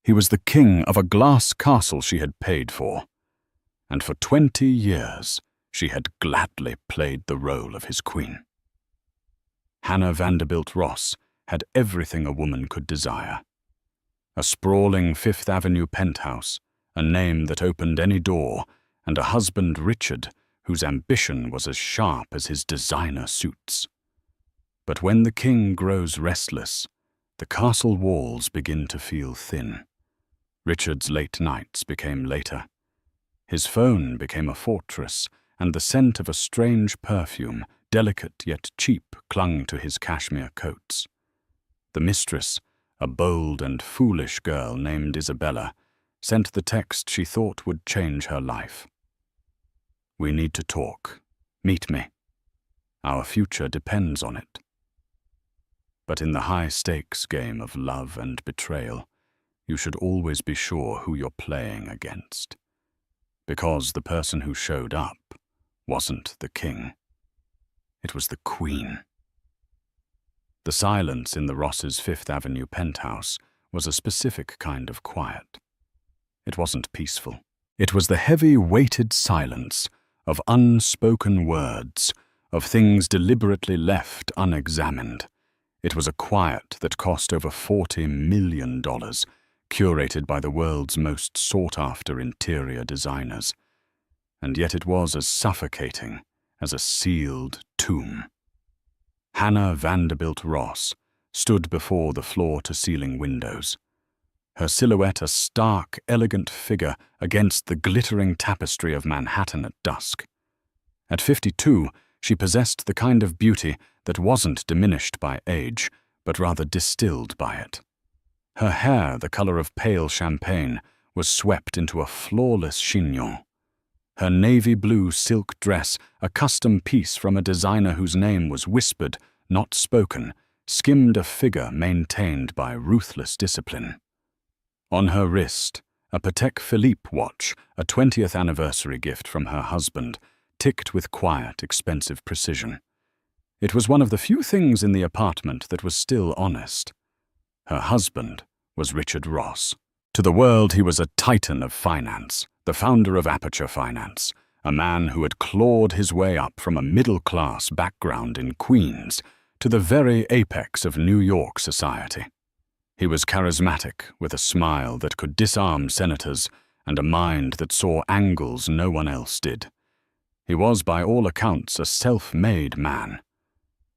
He was the king of a glass castle she had paid for, and for 20 years she had gladly played the role of his queen. Hannah Vanderbilt Ross had everything a woman could desire. A sprawling Fifth Avenue penthouse, a name that opened any door, and a husband, Richard, whose ambition was as sharp as his designer suits. But when the king grows restless, the castle walls begin to feel thin. Richard's late nights became later. His phone became a fortress, and the scent of a strange perfume, delicate yet cheap, clung to his cashmere coats. The mistress, a bold and foolish girl named Isabella, sent the text she thought would change her life. "We need to talk. Meet me. Our future depends on it." But in the high-stakes game of love and betrayal, you should always be sure who you're playing against. Because the person who showed up wasn't the king. It was the queen. The silence in the Ross's Fifth Avenue penthouse was a specific kind of quiet. It wasn't peaceful. It was the heavy, weighted silence of unspoken words, of things deliberately left unexamined. It was a quiet that cost over $40 million, curated by the world's most sought-after interior designers. And yet it was as suffocating as a sealed tomb. Hannah Vanderbilt Ross stood before the floor-to-ceiling windows, her silhouette a stark, elegant figure against the glittering tapestry of Manhattan at dusk. At 52, she possessed the kind of beauty that wasn't diminished by age, but rather distilled by it. Her hair, the color of pale champagne, was swept into a flawless chignon. Her navy blue silk dress, a custom piece from a designer whose name was whispered, not spoken, skimmed a figure maintained by ruthless discipline. On her wrist, a Patek Philippe watch, a 20th anniversary gift from her husband, ticked with quiet, expensive precision. It was one of the few things in the apartment that was still honest. Her husband was Richard Ross. To the world, he was a titan of finance, the founder of Aperture Finance, a man who had clawed his way up from a middle-class background in Queens to the very apex of New York society. He was charismatic, with a smile that could disarm senators and a mind that saw angles no one else did. He was, by all accounts, a self-made man.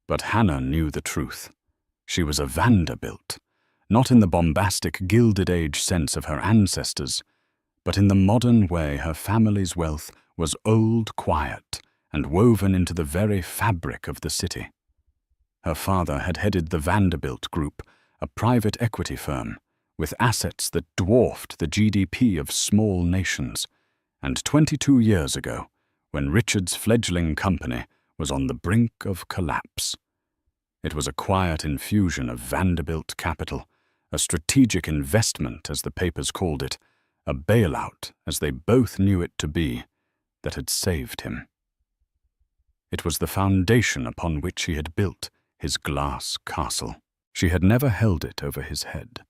But Hannah knew the truth. She was a Vanderbilt, not in the bombastic Gilded Age sense of her ancestors, but in the modern way her family's wealth was old, quiet, and woven into the very fabric of the city. Her father had headed the Vanderbilt Group, a private equity firm, with assets that dwarfed the GDP of small nations, and 22 years ago, when Richard's fledgling company was on the brink of collapse. It was a quiet infusion of Vanderbilt capital, a strategic investment, as the papers called it, a bailout, as they both knew it to be, that had saved him. It was the foundation upon which he had built his glass castle. She had never held it over his head.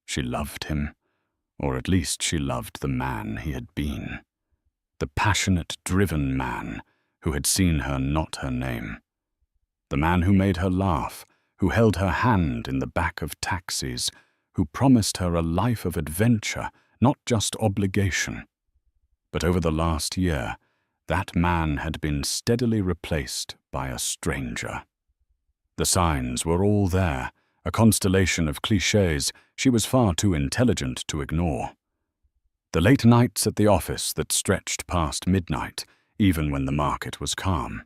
She loved him, or at least she loved the man he had been. The passionate, driven man who had seen her not her name. The man who made her laugh, who held her hand in the back of taxis, who promised her a life of adventure, not just obligation. But over the last year, that man had been steadily replaced by a stranger. The signs were all there, a constellation of clichés she was far too intelligent to ignore. The late nights at the office that stretched past midnight, even when the market was calm.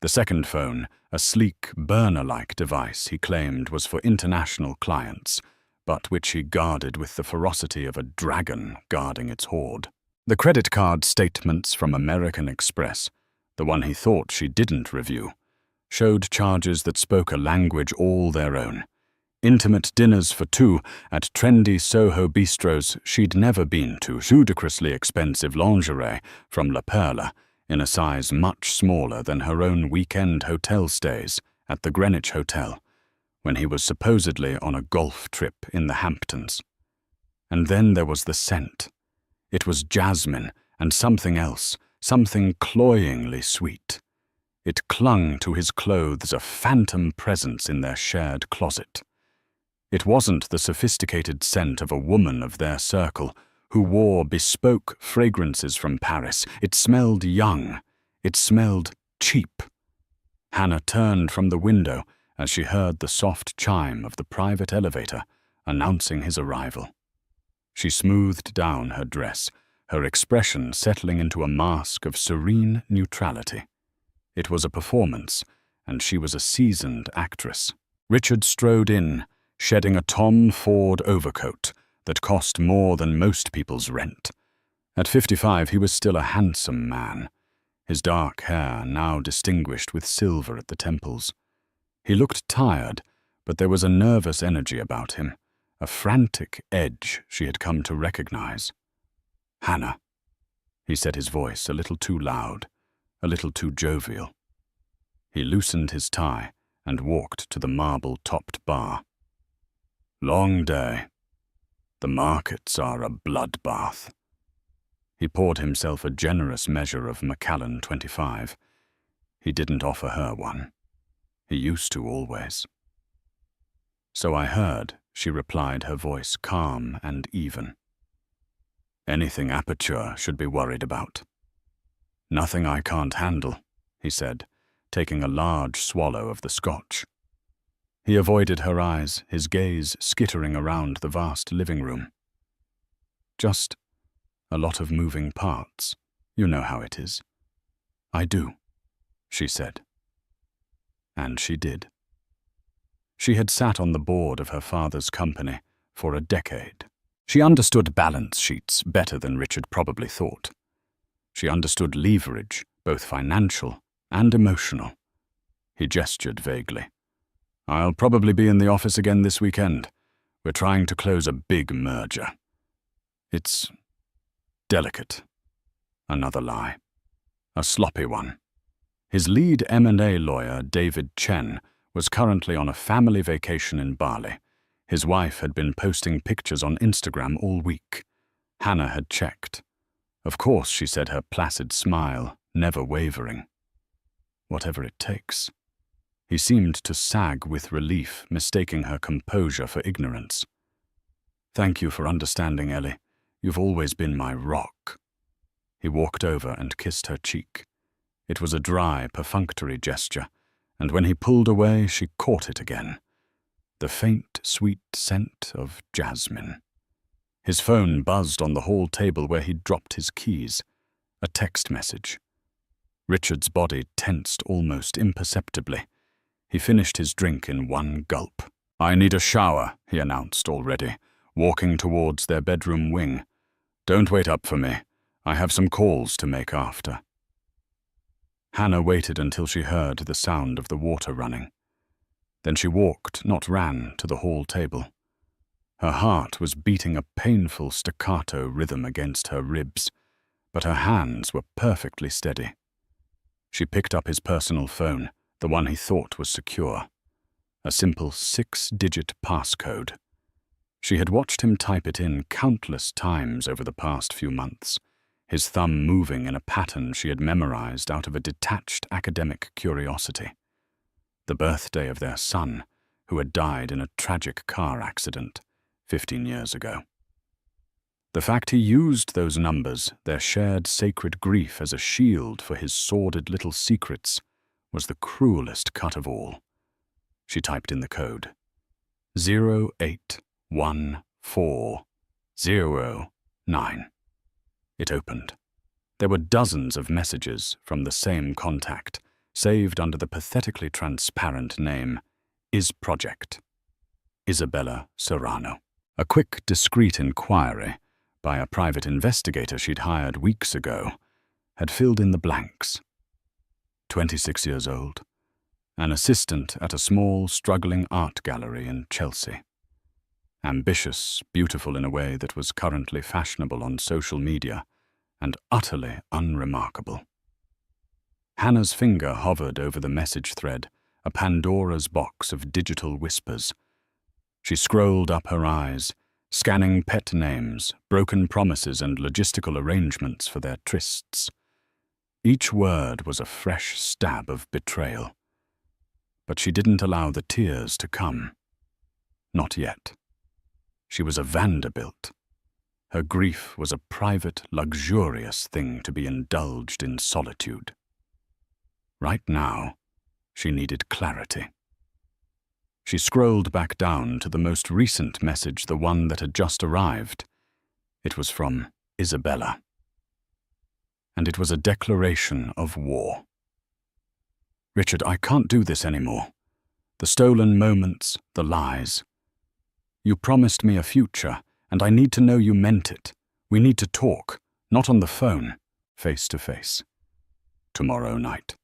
The second phone, a sleek, burner-like device he claimed was for international clients, but which he guarded with the ferocity of a dragon guarding its hoard. The credit card statements from American Express, the one he thought she didn't review, showed charges that spoke a language all their own. Intimate dinners for two at trendy Soho bistros she'd never been to, ludicrously expensive lingerie from La Perla, in a size much smaller than her own weekend hotel stays at the Greenwich Hotel, when he was supposedly on a golf trip in the Hamptons. And then there was the scent. It was jasmine and something else, something cloyingly sweet. It clung to his clothes, a phantom presence in their shared closet. It wasn't the sophisticated scent of a woman of their circle who wore bespoke fragrances from Paris. It smelled young. It smelled cheap. Hannah turned from the window as she heard the soft chime of the private elevator announcing his arrival. She smoothed down her dress, her expression settling into a mask of serene neutrality. It was a performance, and she was a seasoned actress. Richard strode in, shedding a Tom Ford overcoat that cost more than most people's rent. At 55, he was still a handsome man, his dark hair now distinguished with silver at the temples. He looked tired, but there was a nervous energy about him, a frantic edge she had come to recognize. "Hannah," he said, his voice a little too loud, a little too jovial. He loosened his tie and walked to the marble-topped bar. "Long day. The markets are a bloodbath." He poured himself a generous measure of Macallan 25. He didn't offer her one. He used to always. "So I heard," she replied, her voice calm and even. "Anything Aperture should be worried about." "Nothing I can't handle," he said, taking a large swallow of the scotch. He avoided her eyes, his gaze skittering around the vast living room. "Just a lot of moving parts. You know how it is." "I do," she said. And she did. She had sat on the board of her father's company for a decade. She understood balance sheets better than Richard probably thought. She understood leverage, both financial and emotional. He gestured vaguely. "I'll probably be in the office again this weekend. We're trying to close a big merger. It's delicate." Another lie. A sloppy one. His lead M&A lawyer, David Chen, was currently on a family vacation in Bali. His wife had been posting pictures on Instagram all week. Hannah had checked. Of course, she said, her placid smile never wavering. Whatever it takes. He seemed to sag with relief, mistaking her composure for ignorance. "Thank you for understanding, Ellie. You've always been my rock." He walked over and kissed her cheek. It was a dry, perfunctory gesture, and when he pulled away, she caught it again. The faint, sweet scent of jasmine. His phone buzzed on the hall table where he'd dropped his keys. A text message. Richard's body tensed almost imperceptibly. He finished his drink in one gulp. "I need a shower," he announced already, walking towards their bedroom wing. "Don't wait up for me. I have some calls to make after." Hannah waited until she heard the sound of the water running. Then she walked, not ran, to the hall table. Her heart was beating a painful staccato rhythm against her ribs, but her hands were perfectly steady. She picked up his personal phone, the one he thought was secure. A simple 6-digit passcode. She had watched him type it in countless times over the past few months, his thumb moving in a pattern she had memorized out of a detached academic curiosity. The birthday of their son, who had died in a tragic car accident 15 years ago. The fact he used those numbers, their shared sacred grief, as a shield for his sordid little secrets, was the cruelest cut of all. She typed in the code. 0814009. It opened. There were dozens of messages from the same contact, saved under the pathetically transparent name, Is Project. Isabella Serrano. A quick, discreet inquiry by a private investigator she'd hired weeks ago had filled in the blanks. 26 years old, an assistant at a small, struggling art gallery in Chelsea. Ambitious, beautiful in a way that was currently fashionable on social media, and utterly unremarkable. Hannah's finger hovered over the message thread, a Pandora's box of digital whispers. She scrolled up her eyes, scanning pet names, broken promises, and logistical arrangements for their trysts. Each word was a fresh stab of betrayal. But she didn't allow the tears to come. Not yet. She was a Vanderbilt. Her grief was a private, luxurious thing to be indulged in solitude. Right now, she needed clarity. She scrolled back down to the most recent message, the one that had just arrived. It was from Isabella. And it was a declaration of war. "Richard, I can't do this anymore. The stolen moments, the lies. You promised me a future, and I need to know you meant it. We need to talk, not on the phone, face to face. Tomorrow night.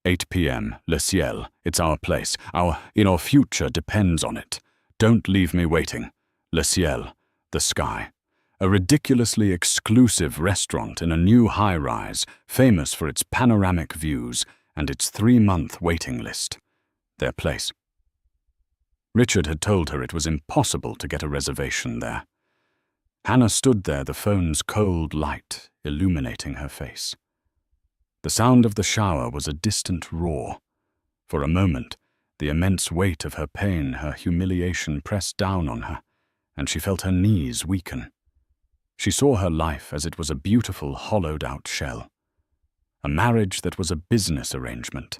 8 p.m., Le Ciel, it's our place. Our future depends on it. Don't leave me waiting. Le Ciel, the sky. A ridiculously exclusive restaurant in a new high-rise, famous for its panoramic views and its 3-month waiting list. Their place." Richard had told her it was impossible to get a reservation there. Hannah stood there, the phone's cold light illuminating her face. The sound of the shower was a distant roar. For a moment, the immense weight of her pain, her humiliation pressed down on her, and she felt her knees weaken. She saw her life as it was a beautiful, hollowed-out shell. A marriage that was a business arrangement.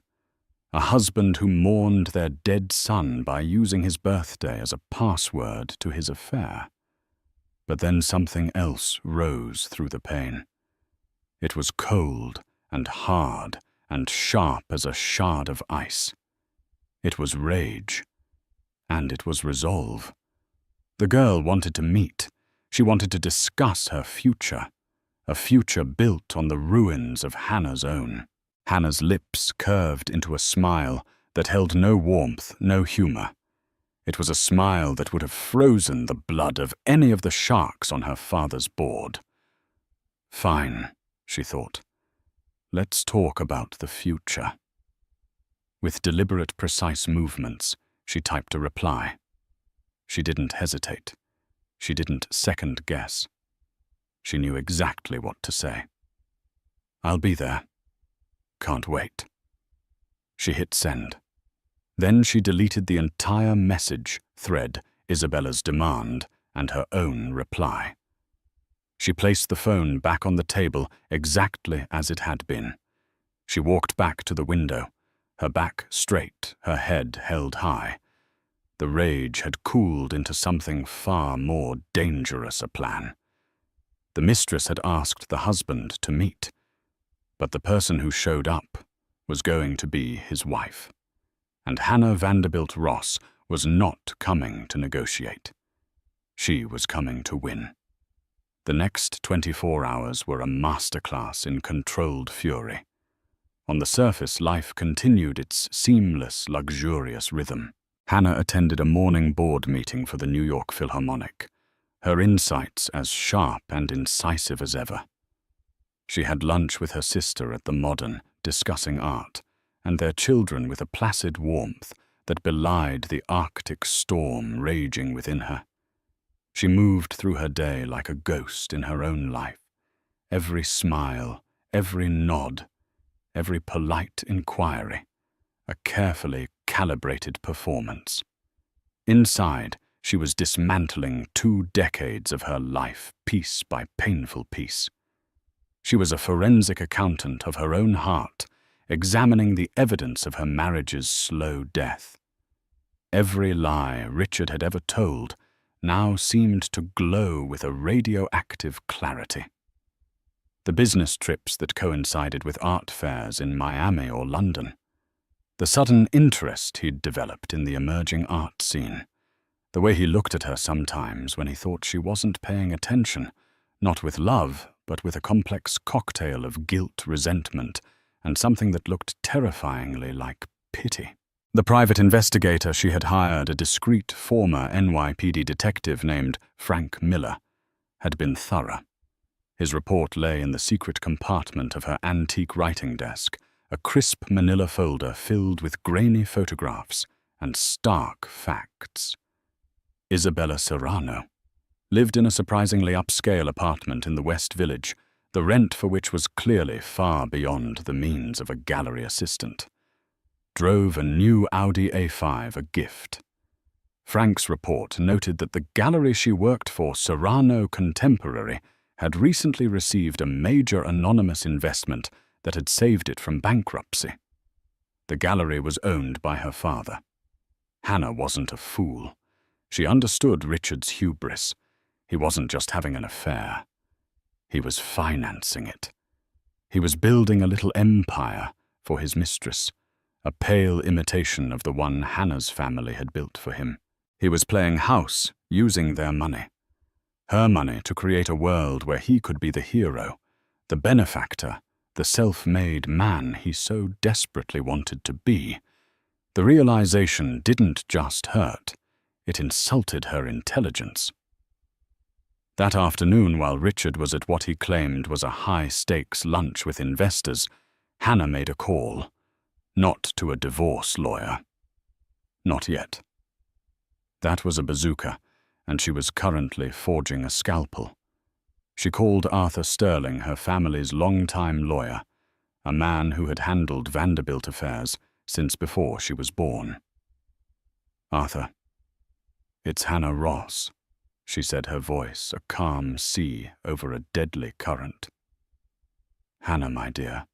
A husband who mourned their dead son by using his birthday as a password to his affair. But then something else rose through the pain. It was cold and hard and sharp as a shard of ice. It was rage, and it was resolve. The girl wanted to meet. She wanted to discuss her future, a future built on the ruins of Hannah's own. Hannah's lips curved into a smile that held no warmth, no humor. It was a smile that would have frozen the blood of any of the sharks on her father's board. "Fine," she thought. "Let's talk about the future." With deliberate, precise movements, she typed a reply. She didn't hesitate. She didn't second-guess. She knew exactly what to say. "I'll be there. Can't wait." She hit send. Then she deleted the entire message thread, Isabella's demand, and her own reply. She placed the phone back on the table exactly as it had been. She walked back to the window, her back straight, her head held high. The rage had cooled into something far more dangerous a plan. The mistress had asked the husband to meet, but the person who showed up was going to be his wife. And Hannah Vanderbilt Ross was not coming to negotiate. She was coming to win. The next 24 hours were a masterclass in controlled fury. On the surface, life continued its seamless, luxurious rhythm. Hannah attended a morning board meeting for the New York Philharmonic, her insights as sharp and incisive as ever. She had lunch with her sister at the Modern, discussing art, and their children with a placid warmth that belied the Arctic storm raging within her. She moved through her day like a ghost in her own life. Every smile, every nod, every polite inquiry, a carefully calibrated performance. Inside, she was dismantling 2 decades of her life, piece by painful piece. She was a forensic accountant of her own heart, examining the evidence of her marriage's slow death. Every lie Richard had ever told now seemed to glow with a radioactive clarity. The business trips that coincided with art fairs in Miami or London. The sudden interest he'd developed in the emerging art scene. The way he looked at her sometimes when he thought she wasn't paying attention, not with love, but with a complex cocktail of guilt, resentment, and something that looked terrifyingly like pity. The private investigator she had hired, a discreet former NYPD detective named Frank Miller, had been thorough. His report lay in the secret compartment of her antique writing desk, a crisp manila folder filled with grainy photographs and stark facts. Isabella Serrano. lived in a surprisingly upscale apartment in the West Village, the rent for which was clearly far beyond the means of a gallery assistant. Drove a new Audi A5, a gift. Frank's report noted that the gallery she worked for, Serrano Contemporary, had recently received a major anonymous investment that had saved it from bankruptcy. The gallery was owned by her father. Hannah wasn't a fool. She understood Richard's hubris. He wasn't just having an affair. He was financing it. He was building a little empire for his mistress, a pale imitation of the one Hannah's family had built for him. He was playing house, using their money. Her money to create a world where he could be the hero, the benefactor, the self-made man he so desperately wanted to be. The realization didn't just hurt, it insulted her intelligence. That afternoon, while Richard was at what he claimed was a high-stakes lunch with investors, Hannah made a call. Not to a divorce lawyer. Not yet. That was a bazooka, and she was currently forging a scalpel. She called Arthur Sterling, her family's longtime lawyer, a man who had handled Vanderbilt affairs since before she was born. "Arthur, it's Hannah Ross," she said, her voice a calm sea over a deadly current. "Hannah, my dear,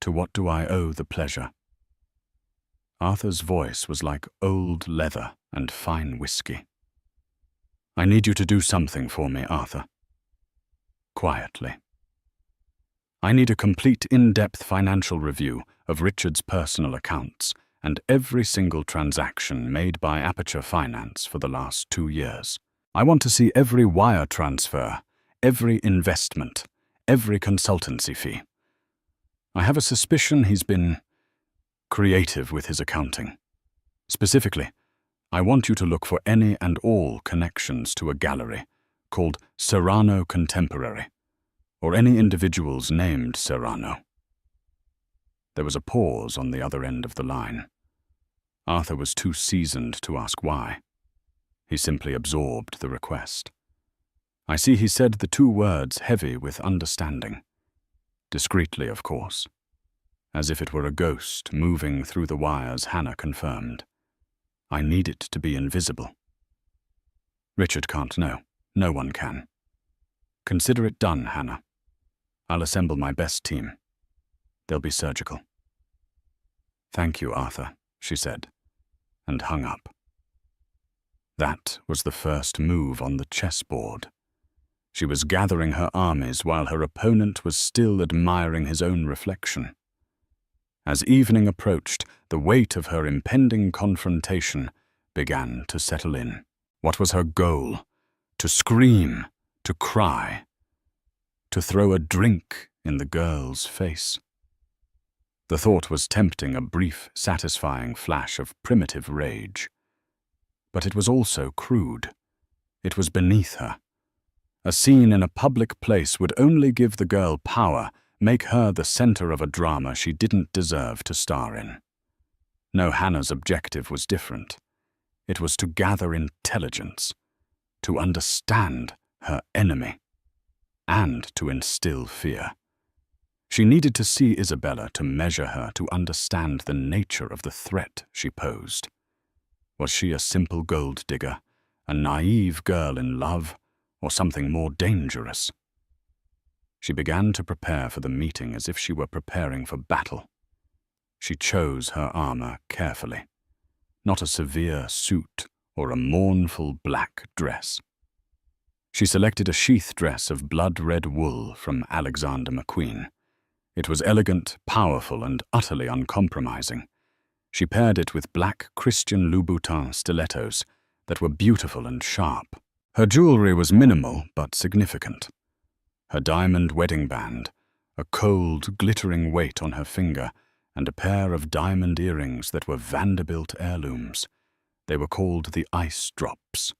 to what do I owe the pleasure?" Arthur's voice was like old leather and fine whiskey. "I need you to do something for me, Arthur." Quietly. "I need a complete in-depth financial review of Richard's personal accounts and every single transaction made by Aperture Finance for the last 2 years. I want to see every wire transfer, every investment, every consultancy fee. I have a suspicion he's been creative with his accounting. Specifically, I want you to look for any and all connections to a gallery called Serrano Contemporary, or any individuals named Serrano." There was a pause on the other end of the line. Arthur was too seasoned to ask why. He simply absorbed the request. I see he said the 2 words heavy with understanding. Discreetly, of course. As if it were a ghost moving through the wires, Hannah confirmed. "I need it to be invisible." "Richard can't know. No one can. Consider it done, Hannah. I'll assemble my best team. They'll be surgical." "Thank you, Arthur," she said, and hung up. That was the first move on the chessboard. She was gathering her armies while her opponent was still admiring his own reflection. As evening approached, the weight of her impending confrontation began to settle in. What was her goal? To scream, to cry, to throw a drink in the girl's face. The thought was tempting, a brief, satisfying flash of primitive rage. But it was also crude. It was beneath her. A scene in a public place would only give the girl power, make her the center of a drama she didn't deserve to star in. No, Hannah's objective was different. It was to gather intelligence, to understand her enemy, and to instill fear. She needed to see Isabella, to measure her, to understand the nature of the threat she posed. Was she a simple gold digger, a naive girl in love, or something more dangerous? She began to prepare for the meeting as if she were preparing for battle. She chose her armor carefully. Not a severe suit or a mournful black dress. She selected a sheath dress of blood-red wool from Alexander McQueen. It was elegant, powerful, and utterly uncompromising. She paired it with black Christian Louboutin stilettos that were beautiful and sharp. Her jewelry was minimal but significant. Her diamond wedding band, a cold, glittering weight on her finger, and a pair of diamond earrings that were Vanderbilt heirlooms. They were called the ice drops.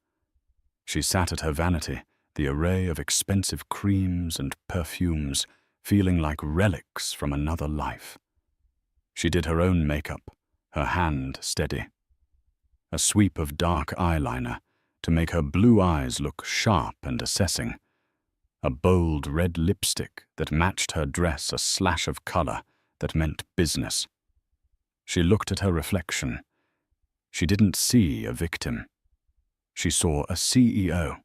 She sat at her vanity, the array of expensive creams and perfumes, feeling like relics from another life. She did her own makeup, her hand steady. A sweep of dark eyeliner to make her blue eyes look sharp and assessing. A bold red lipstick that matched her dress, a slash of color that meant business. She looked at her reflection. She didn't see a victim. She saw a CEO,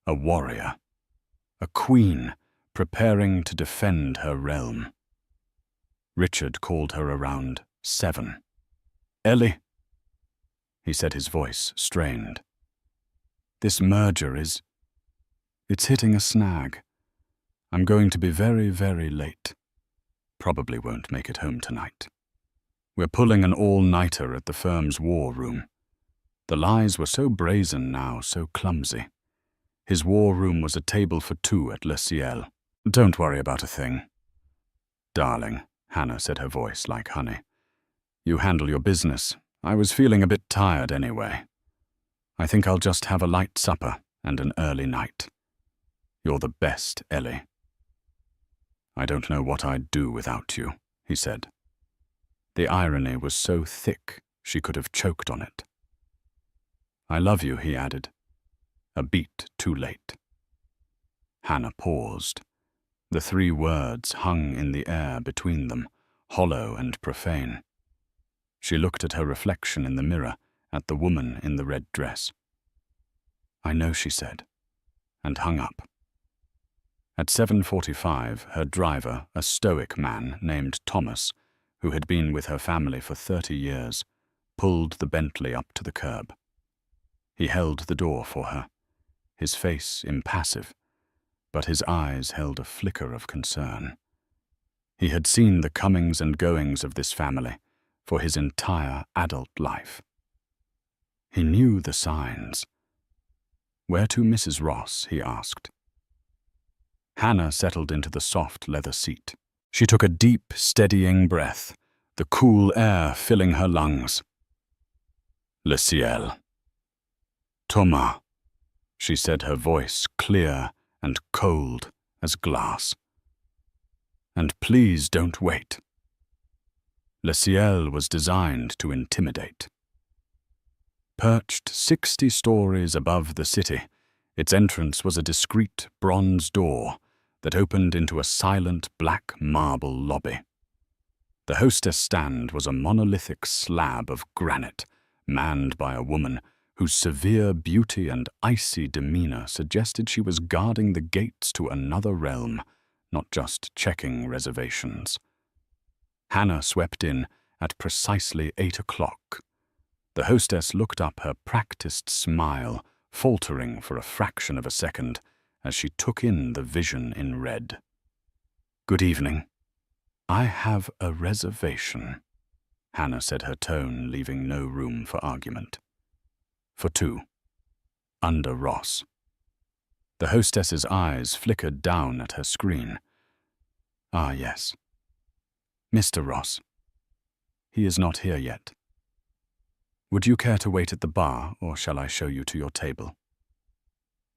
a warrior, a queen preparing to defend her realm. Richard called her around 7. "Ellie," he said, his voice strained. "This merger it's hitting a snag. I'm going to be very, very late. Probably won't make it home tonight. We're pulling an all-nighter at the firm's war room. The lies were so brazen now, so clumsy. His war room was a table for 2 at Le Ciel. Don't worry about a thing." "Darling," Hannah said, her voice like honey. "You handle your business. I was feeling a bit tired anyway. I think I'll just have a light supper and an early night. You're the best, Ellie." "I don't know what I'd do without you," he said. The irony was so thick she could have choked on it. "I love you," he added, a beat too late. Hannah paused. The 3 words hung in the air between them, hollow and profane. She looked at her reflection in the mirror, at the woman in the red dress. "I know," she said, and hung up. At 7:45, her driver, a stoic man named Thomas, who had been with her family for 30 years, pulled the Bentley up to the curb. He held the door for her, his face impassive, but his eyes held a flicker of concern. He had seen the comings and goings of this family for his entire adult life. He knew the signs. "Where to, Mrs. Ross?" he asked. Hannah settled into the soft leather seat. She took a deep, steadying breath, the cool air filling her lungs. "Le Ciel." "Thomas," she said, her voice clear and cold as glass. "And please don't wait." Le Ciel was designed to intimidate. Perched 60 stories above the city, its entrance was a discreet bronze door that opened into a silent black marble lobby. The hostess stand was a monolithic slab of granite, manned by a woman whose severe beauty and icy demeanor suggested she was guarding the gates to another realm, not just checking reservations. Hannah swept in at precisely 8 o'clock. The hostess looked up, her practiced smile faltering for a fraction of a second as she took in the vision in red. "Good evening. I have a reservation," Hannah said, her tone leaving no room for argument. "For 2. Under Ross." The hostess's eyes flickered down at her screen. "Ah, yes. Mr. Ross. He is not here yet. Would you care to wait at the bar, or shall I show you to your table?"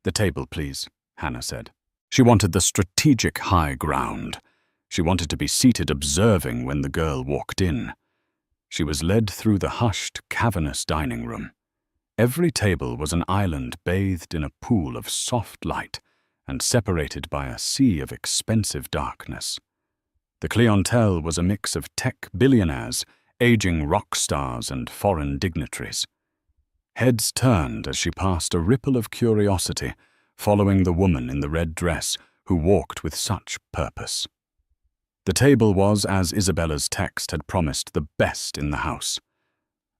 "The table, please," Hannah said. She wanted the strategic high ground. She wanted to be seated observing when the girl walked in. She was led through the hushed, cavernous dining room. Every table was an island bathed in a pool of soft light and separated by a sea of expensive darkness. The clientele was a mix of tech billionaires, aging rock stars, and foreign dignitaries. Heads turned as she passed, a ripple of curiosity following the woman in the red dress who walked with such purpose. The table was, as Isabella's text had promised, the best in the house.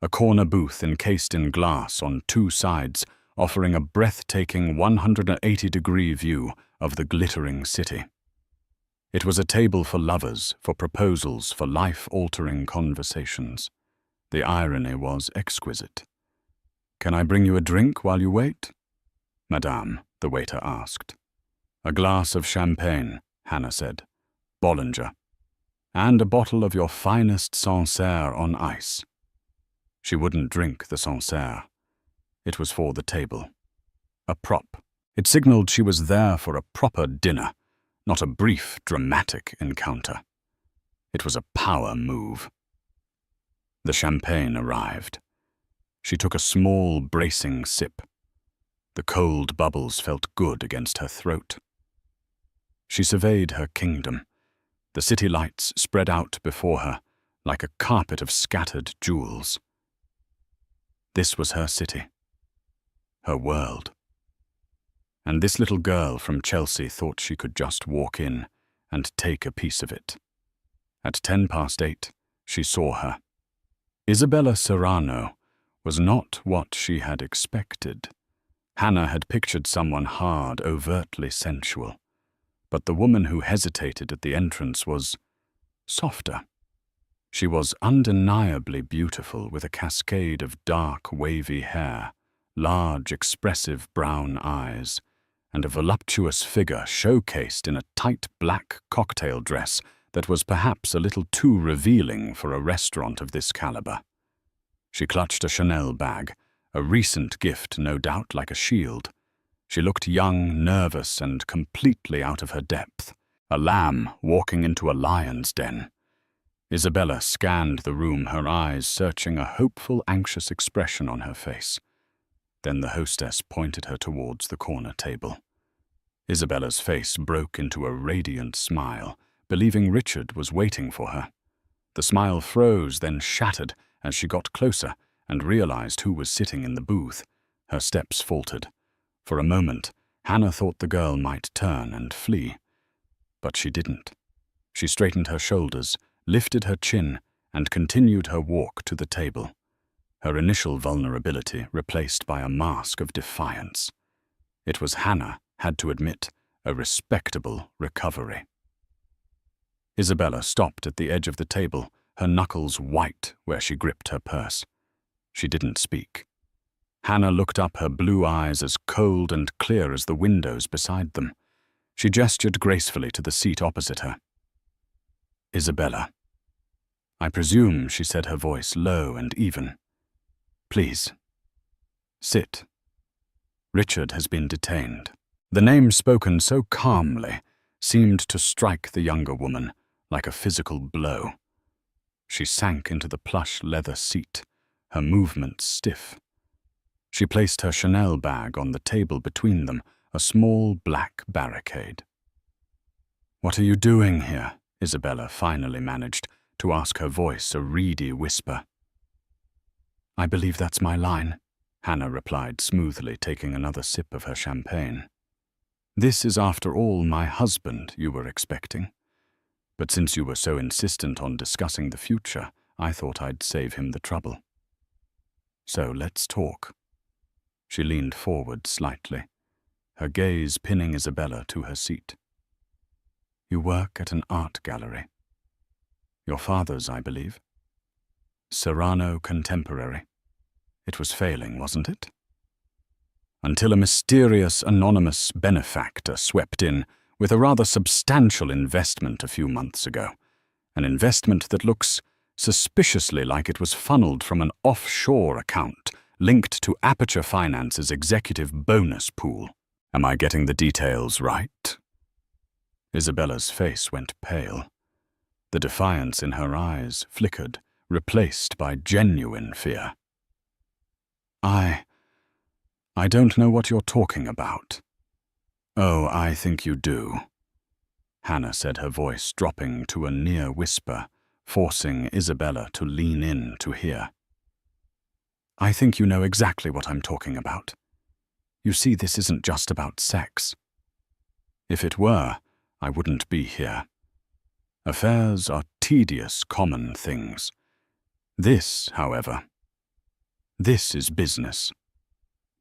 A corner booth encased in glass on 2 sides, offering a breathtaking 180-degree view of the glittering city. It was a table for lovers, for proposals, for life-altering conversations. The irony was exquisite. "Can I bring you a drink while you wait?" "Madame," the waiter asked. "A glass of champagne," Hannah said. "Bollinger. And a bottle of your finest Sancerre on ice." She wouldn't drink the Sancerre. It was for the table. A prop. It signaled she was there for a proper dinner, not a brief, dramatic encounter. It was a power move. The champagne arrived. She took a small, bracing sip. The cold bubbles felt good against her throat. She surveyed her kingdom. The city lights spread out before her like a carpet of scattered jewels. This was her city, her world. And this little girl from Chelsea thought she could just walk in and take a piece of it. At 8:10, she saw her. Isabella Serrano was not what she had expected. Hannah had pictured someone hard, overtly sensual. But the woman who hesitated at the entrance was softer. She was undeniably beautiful, with a cascade of dark, wavy hair, large, expressive brown eyes, and a voluptuous figure showcased in a tight black cocktail dress that was perhaps a little too revealing for a restaurant of this caliber. She clutched a Chanel bag, a recent gift, no doubt, like a shield. She looked young, nervous, and completely out of her depth, a lamb walking into a lion's den. Isabella scanned the room, her eyes searching a hopeful, anxious expression on her face. Then the hostess pointed her towards the corner table. Isabella's face broke into a radiant smile, believing Richard was waiting for her. The smile froze, then shattered as she got closer and realized who was sitting in the booth. Her steps faltered. For a moment, Hannah thought the girl might turn and flee. But she didn't. She straightened her shoulders, lifted her chin, and continued her walk to the table, her initial vulnerability replaced by a mask of defiance. It was, Hannah had to admit, a respectable recovery. Isabella stopped at the edge of the table, her knuckles white where she gripped her purse. She didn't speak. Hannah looked up, her blue eyes as cold and clear as the windows beside them. She gestured gracefully to the seat opposite her. Isabella. I presume, she said, her voice low and even. Please, sit. Richard has been detained. The name spoken so calmly seemed to strike the younger woman like a physical blow. She sank into the plush leather seat, her movements stiff. She placed her Chanel bag on the table between them, a small black barricade. What are you doing here? Isabella finally managed to ask, her voice a reedy whisper. I believe that's my line, Hannah replied smoothly, taking another sip of her champagne. This is, after all, my husband you were expecting. But since you were so insistent on discussing the future, I thought I'd save him the trouble. So let's talk. She leaned forward slightly, her gaze pinning Isabella to her seat. You work at an art gallery. Your father's, I believe. Serrano Contemporary. It was failing, wasn't it? Until a mysterious, anonymous benefactor swept in with a rather substantial investment a few months ago. An investment that looks suspiciously like it was funneled from an offshore account linked to Aperture Finance's executive bonus pool. Am I getting the details right? Isabella's face went pale. The defiance in her eyes flickered, replaced by genuine fear. I don't know what you're talking about. Oh, I think you do, Hannah said, her voice dropping to a near whisper, forcing Isabella to lean in to hear. I think you know exactly what I'm talking about. You see, this isn't just about sex. If it were, I wouldn't be here. Affairs are tedious, common things. This, however, this is business.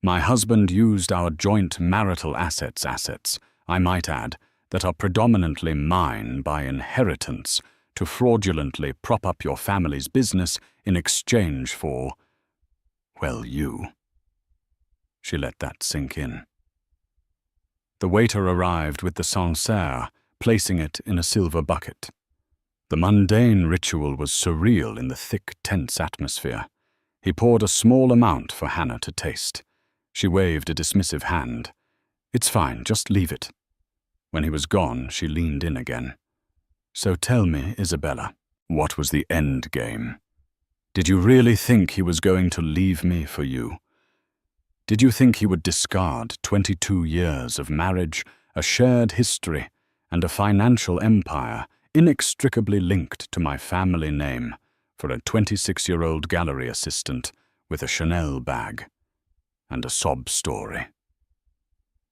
My husband used our joint marital assets, I might add, that are predominantly mine by inheritance, to fraudulently prop up your family's business in exchange for, well, you. She let that sink in. The waiter arrived with the Sancerre, placing it in a silver bucket. The mundane ritual was surreal in the thick, tense atmosphere. He poured a small amount for Hannah to taste. She waved a dismissive hand. It's fine, just leave it. When he was gone, she leaned in again. So tell me, Isabella, what was the end game? Did you really think he was going to leave me for you? Did you think he would discard 22 years of marriage, a shared history, and a financial empire inextricably linked to my family name for a 26-year-old gallery assistant with a Chanel bag and a sob story?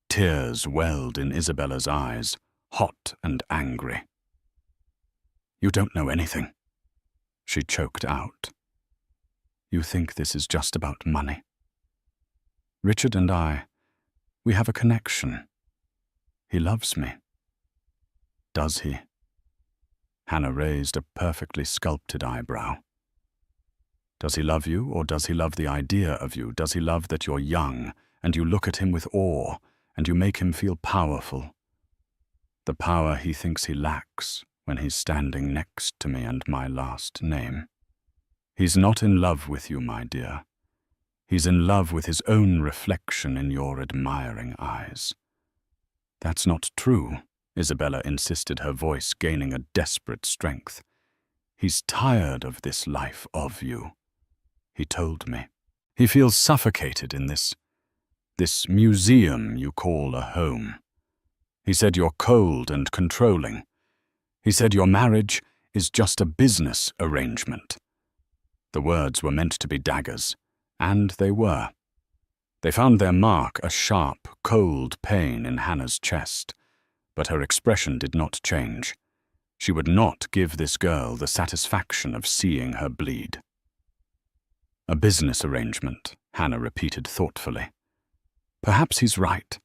Tears welled in Isabella's eyes, hot and angry. You don't know anything, she choked out. You think this is just about money. Richard and I, we have a connection. He loves me. Does he? Hannah raised a perfectly sculpted eyebrow. Does he love you, or does he love the idea of you? Does he love that you're young, and you look at him with awe, and you make him feel powerful? The power he thinks he lacks when he's standing next to me and my last name. He's not in love with you, my dear. He's in love with his own reflection in your admiring eyes. That's not true, Isabella insisted, her voice gaining a desperate strength. He's tired of this life of you, he told me. He feels suffocated in this museum you call a home. He said you're cold and controlling. He said your marriage is just a business arrangement. The words were meant to be daggers, and they were. They found their mark, a sharp, cold pain in Hannah's chest, but her expression did not change. She would not give this girl the satisfaction of seeing her bleed. A business arrangement, Hannah repeated thoughtfully. Perhaps he's right,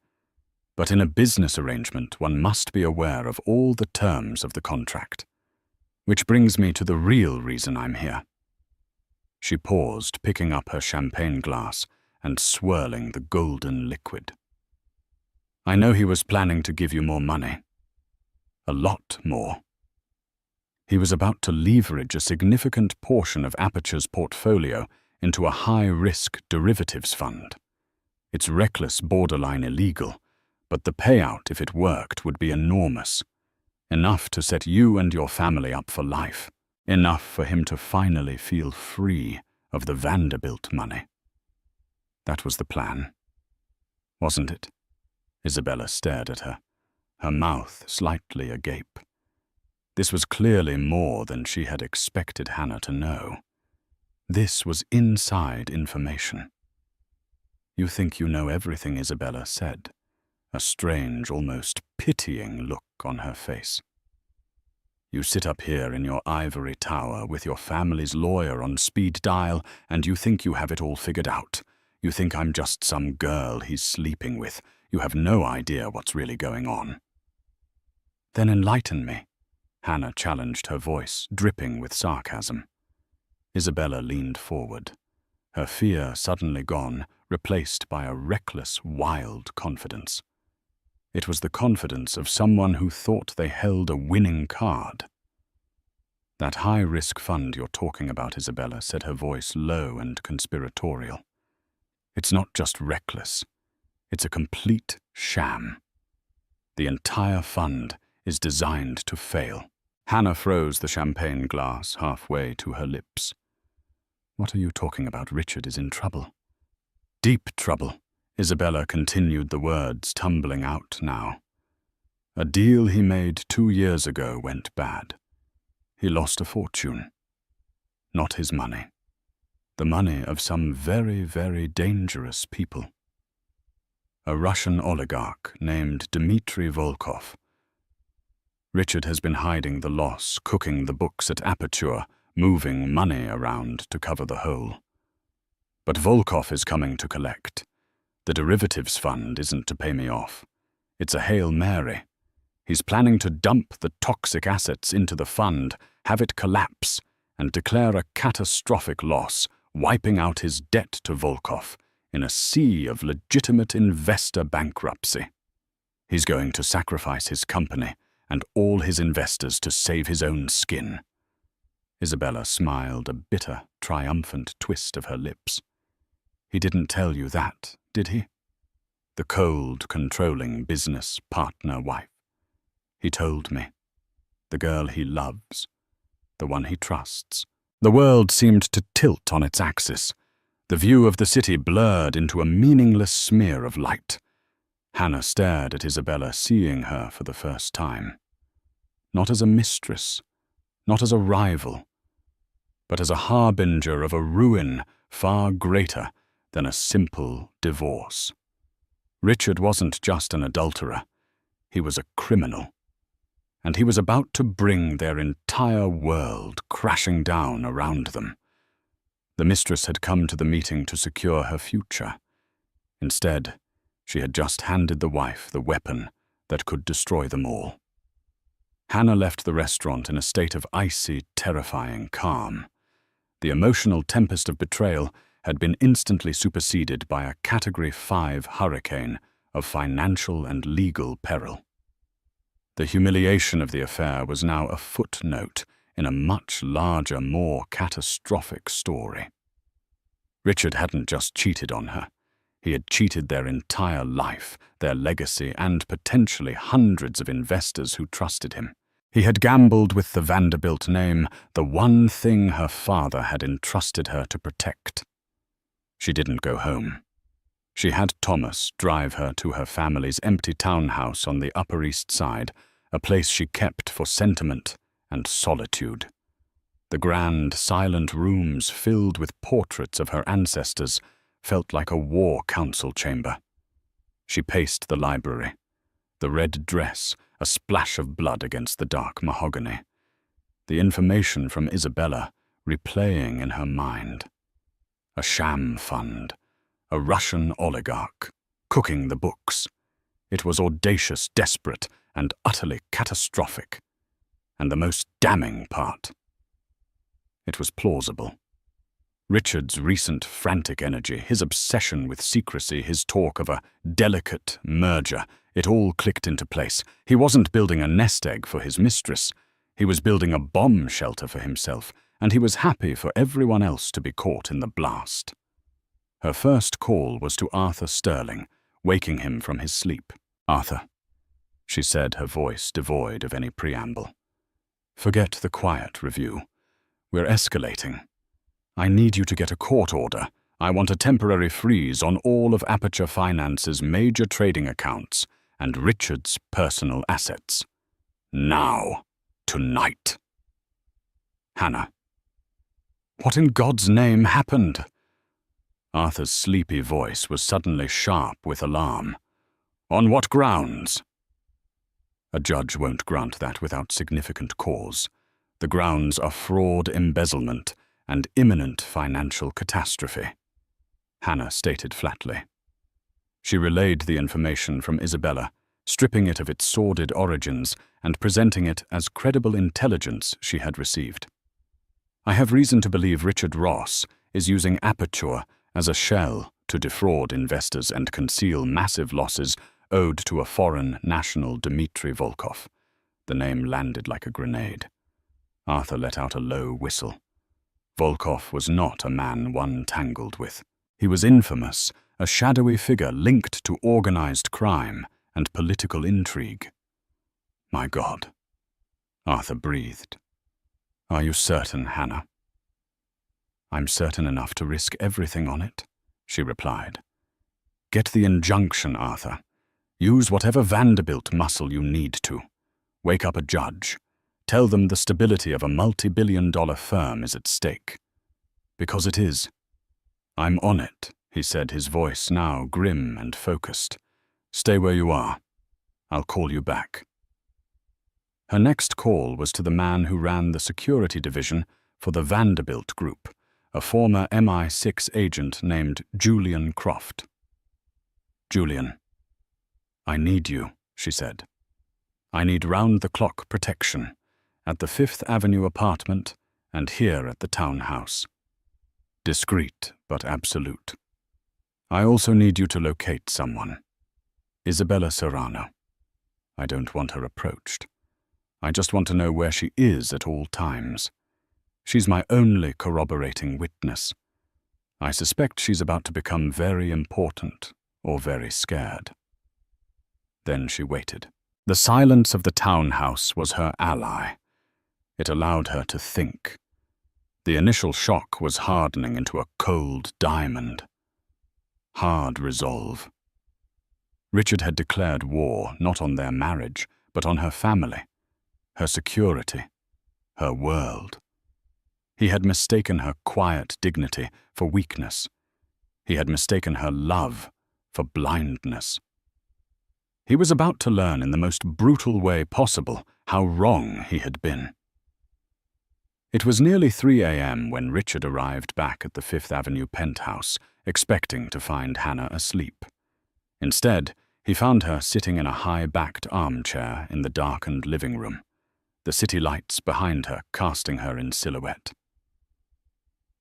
but in a business arrangement one must be aware of all the terms of the contract. Which brings me to the real reason I'm here. She paused, picking up her champagne glass and swirling the golden liquid. I know he was planning to give you more money. A lot more. He was about to leverage a significant portion of Aperture's portfolio into a high-risk derivatives fund. It's reckless, borderline illegal, but the payout, if it worked, would be enormous. Enough to set you and your family up for life. Enough for him to finally feel free of the Vanderbilt money. That was the plan, wasn't it? Isabella stared at her, her mouth slightly agape. This was clearly more than she had expected Hannah to know. This was inside information. You think you know everything, Isabella said, a strange, almost pitying look on her face. You sit up here in your ivory tower with your family's lawyer on speed dial, and you think you have it all figured out. You think I'm just some girl he's sleeping with. You have no idea what's really going on. Then enlighten me, Hannah challenged, her voice dripping with sarcasm. Isabella leaned forward, her fear suddenly gone, replaced by a reckless, wild confidence. It was the confidence of someone who thought they held a winning card. That high-risk fund you're talking about, Isabella, said her voice low and conspiratorial. It's not just reckless. It's a complete sham. The entire fund is designed to fail. Hannah froze the champagne glass halfway to her lips. What are you talking about? Richard is in trouble. Deep trouble. Isabella continued, the words tumbling out now. A deal he made 2 years ago went bad. He lost a fortune. Not his money. The money of some very, very dangerous people. A Russian oligarch named Dmitry Volkov. Richard has been hiding the loss, cooking the books at Aperture, moving money around to cover the hole. But Volkov is coming to collect. The derivatives fund isn't to pay me off. It's a Hail Mary. He's planning to dump the toxic assets into the fund, have it collapse, and declare a catastrophic loss, wiping out his debt to Volkov in a sea of legitimate investor bankruptcy. He's going to sacrifice his company and all his investors to save his own skin. Isabella smiled, a bitter, triumphant twist of her lips. He didn't tell you that, did he? The cold, controlling business partner wife. He told me. The girl he loves. The one he trusts. The world seemed to tilt on its axis. The view of the city blurred into a meaningless smear of light. Hannah stared at Isabella, seeing her for the first time. Not as a mistress, not as a rival, but as a harbinger of a ruin far greater than a simple divorce. Richard wasn't just an adulterer, he was a criminal, and he was about to bring their entire world crashing down around them. The mistress had come to the meeting to secure her future. Instead, she had just handed the wife the weapon that could destroy them all. Hannah left the restaurant in a state of icy, terrifying calm. The emotional tempest of betrayal had been instantly superseded by a Category 5 hurricane of financial and legal peril. The humiliation of the affair was now a footnote in a much larger, more catastrophic story. Richard hadn't just cheated on her. He had cheated their entire life, their legacy, and potentially hundreds of investors who trusted him. He had gambled with the Vanderbilt name, the one thing her father had entrusted her to protect. She didn't go home. She had Thomas drive her to her family's empty townhouse on the Upper East Side, a place she kept for sentiment and solitude. The grand, silent rooms filled with portraits of her ancestors felt like a war council chamber. She paced the library, the red dress a splash of blood against the dark mahogany, the information from Isabella replaying in her mind. A sham fund, a Russian oligarch, cooking the books. It was audacious, desperate, and utterly catastrophic. And the most damning part, it was plausible. Richard's recent frantic energy, his obsession with secrecy, his talk of a delicate merger, it all clicked into place. He wasn't building a nest egg for his mistress. He was building a bomb shelter for himself, and he was happy for everyone else to be caught in the blast. Her first call was to Arthur Sterling, waking him from his sleep. "Arthur," she said, her voice devoid of any preamble. "Forget the quiet review. We're escalating. I need you to get a court order. I want a temporary freeze on all of Aperture Finance's major trading accounts and Richard's personal assets. Now. Tonight." "Hannah, what in God's name happened?" Arthur's sleepy voice was suddenly sharp with alarm. "On what grounds?" "A judge won't grant that without significant cause. The grounds are fraud, embezzlement, and imminent financial catastrophe," Hannah stated flatly. She relayed the information from Isabella, stripping it of its sordid origins and presenting it as credible intelligence she had received. "I have reason to believe Richard Ross is using Aperture as a shell to defraud investors and conceal massive losses owed to a foreign national, Dmitry Volkov." The name landed like a grenade. Arthur let out a low whistle. Volkov was not a man one tangled with. He was infamous, a shadowy figure linked to organized crime and political intrigue. "My God," Arthur breathed. "Are you certain, Hannah?" "I'm certain enough to risk everything on it," she replied. "Get the injunction, Arthur. Use whatever Vanderbilt muscle you need to. Wake up a judge. Tell them the stability of a multi-billion-dollar firm is at stake. Because it is." "I'm on it," he said, his voice now grim and focused. "Stay where you are. I'll call you back." Her next call was to the man who ran the security division for the Vanderbilt Group, a former MI6 agent named Julian Croft. "Julian, I need you," she said. "I need round-the-clock protection, at the Fifth Avenue apartment and here at the townhouse. Discreet, but absolute. I also need you to locate someone. Isabella Serrano. I don't want her approached. I just want to know where she is at all times. She's my only corroborating witness. I suspect she's about to become very important or very scared." Then she waited. The silence of the townhouse was her ally. It allowed her to think. The initial shock was hardening into a cold diamond. Hard resolve. Richard had declared war not on their marriage, but on her family, her security, her world. He had mistaken her quiet dignity for weakness. He had mistaken her love for blindness. He was about to learn in the most brutal way possible how wrong he had been. It was nearly 3 a.m. when Richard arrived back at the Fifth Avenue penthouse, expecting to find Hannah asleep. Instead, he found her sitting in a high-backed armchair in the darkened living room, the city lights behind her casting her in silhouette.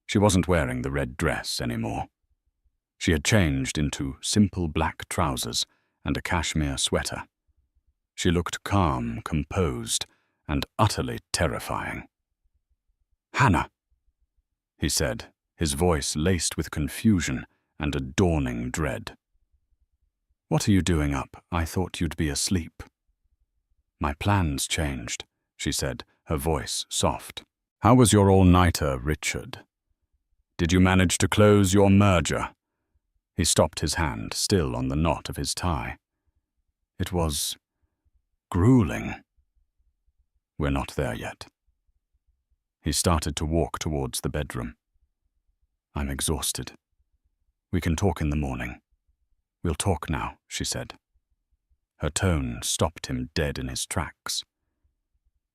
She wasn't wearing the red dress anymore. She had changed into simple black trousers and a cashmere sweater. She looked calm, composed, and utterly terrifying. "Hannah," he said, his voice laced with confusion and a dawning dread. "What are you doing up? I thought you'd be asleep." "My plans changed," she said, her voice soft. "How was your all-nighter, Richard? Did you manage to close your merger?" He stopped his hand, still on the knot of his tie. "It was grueling." "We're not there yet." He started to walk towards the bedroom. "I'm exhausted. We can talk in the morning." "We'll talk now," she said. Her tone stopped him dead in his tracks.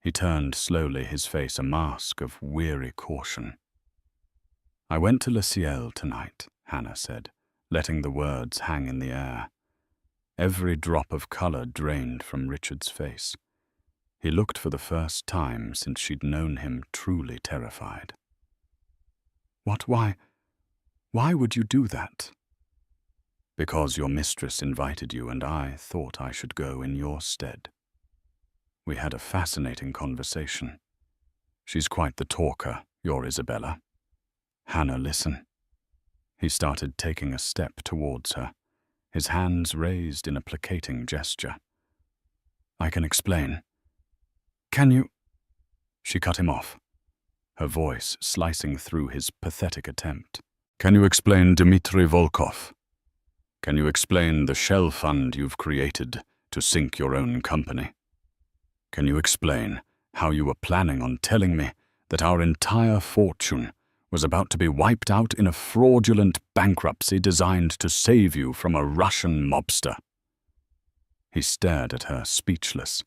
He turned slowly, his face a mask of weary caution. "I went to Le Ciel tonight," Hannah said, letting the words hang in the air. Every drop of color drained from Richard's face. He looked for the first time since she'd known him truly terrified. Why would you do that?" "Because your mistress invited you and I thought I should go in your stead. We had a fascinating conversation. She's quite the talker, your Isabella." "Hannah, listen." He started taking a step towards her, his hands raised in a placating gesture. "I can explain." "Can you—" She cut him off, her voice slicing through his pathetic attempt. "Can you explain Dmitri Volkov? Can you explain the shell fund you've created to sink your own company? Can you explain how you were planning on telling me that our entire fortune was about to be wiped out in a fraudulent bankruptcy designed to save you from a Russian mobster?" He stared at her, speechless.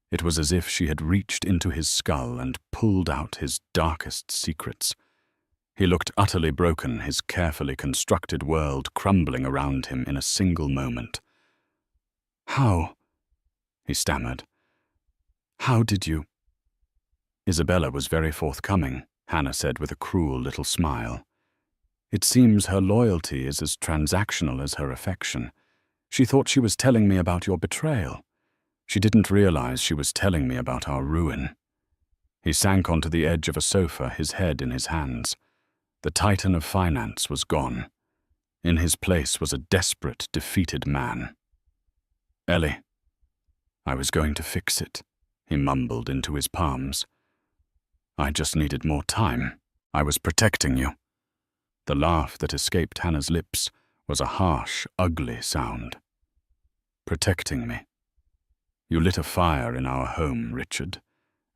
It was as if she had reached into his skull and pulled out his darkest secrets. He looked utterly broken, his carefully constructed world crumbling around him in a single moment. "How?" he stammered. "How did you—" "Isabella was very forthcoming," Hannah said with a cruel little smile. "It seems her loyalty is as transactional as her affection. She thought she was telling me about your betrayal. She didn't realize she was telling me about our ruin." He sank onto the edge of a sofa, his head in his hands. The titan of finance was gone. In his place was a desperate, defeated man. "Ellie, I was going to fix it," he mumbled into his palms. "I just needed more time. I was protecting you." The laugh that escaped Hannah's lips was a harsh, ugly sound. "Protecting me. You lit a fire in our home, Richard,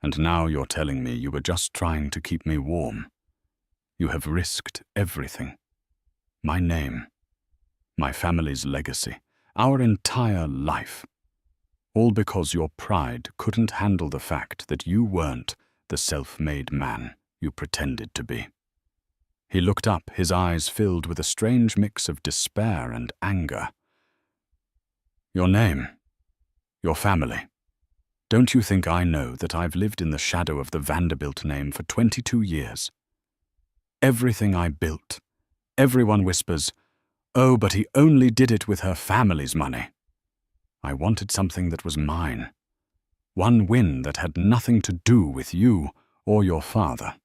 and now you're telling me you were just trying to keep me warm. You have risked everything. My name, my family's legacy, our entire life. All because your pride couldn't handle the fact that you weren't the self-made man you pretended to be." He looked up, his eyes filled with a strange mix of despair and anger. "Your name, your family. Don't you think I know that I've lived in the shadow of the Vanderbilt name for 22 years? Everything I built, everyone whispers, 'Oh, but he only did it with her family's money.' I wanted something that was mine. One win that had nothing to do with you or your father.